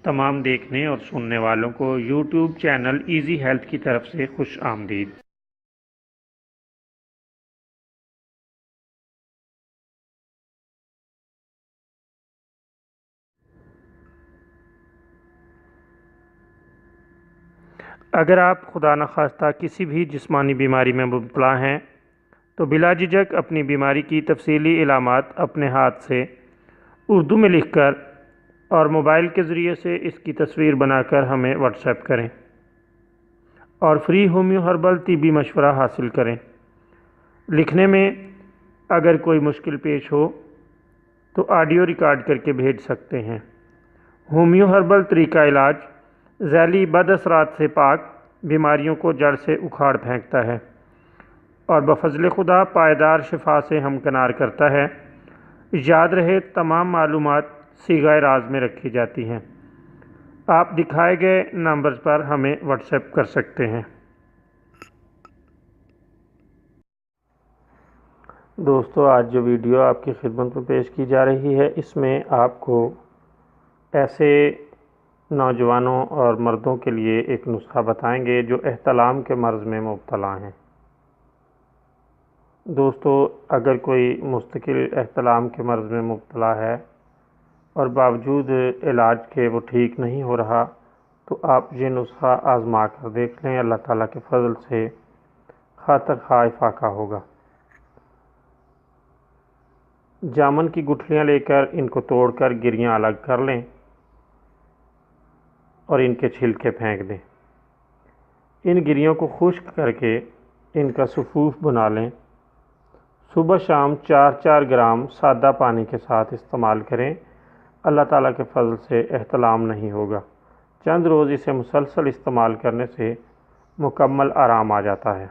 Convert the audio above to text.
تمام دیکھنے اور سننے والوں کو یوٹیوب چینل ایزی ہیلتھ کی طرف سے خوش آمدید۔ اگر آپ خدا نخواستہ کسی بھی جسمانی بیماری میں مبتلا ہیں تو بلا جھجک اپنی بیماری کی تفصیلی علامات اپنے ہاتھ سے اردو میں لکھ کر اور موبائل کے ذریعے سے اس کی تصویر بنا کر ہمیں واٹس ایپ کریں اور فری ہومیو ہربل طبی مشورہ حاصل کریں۔ لکھنے میں اگر کوئی مشکل پیش ہو تو آڈیو ریکارڈ کر کے بھیج سکتے ہیں۔ ہومیو ہربل طریقہ علاج ذیلی بد اثرات سے پاک، بیماریوں کو جڑ سے اکھاڑ پھینکتا ہے اور بفضل خدا پائیدار شفا سے ہمکنار کرتا ہے۔ یاد رہے تمام معلومات صیغہ راز میں رکھی جاتی ہیں۔ آپ دکھائے گئے نمبرز پر ہمیں واٹس ایپ کر سکتے ہیں۔ دوستو، آج جو ویڈیو آپ کی خدمت میں پیش کی جا رہی ہے، اس میں آپ کو ایسے نوجوانوں اور مردوں کے لیے ایک نسخہ بتائیں گے جو احتلام کے مرض میں مبتلا ہیں۔ دوستو، اگر کوئی مستقل احتلام کے مرض میں مبتلا ہے اور باوجود علاج کے وہ ٹھیک نہیں ہو رہا تو آپ یہ نسخہ آزما کر دیکھ لیں، اللہ تعالیٰ کے فضل سے خاطر خواہ افاقہ ہوگا۔ جامن کی گٹھلیاں لے کر ان کو توڑ کر گریاں الگ کر لیں اور ان کے چھلکے پھینک دیں۔ ان گریوں کو خشک کر کے ان کا سفوف بنا لیں۔ صبح شام 4 گرام سادہ پانی کے ساتھ استعمال کریں، اللہ تعالیٰ کے فضل سے احتلام نہیں ہوگا۔ چند روز اسے مسلسل استعمال کرنے سے مکمل آرام آ جاتا ہے۔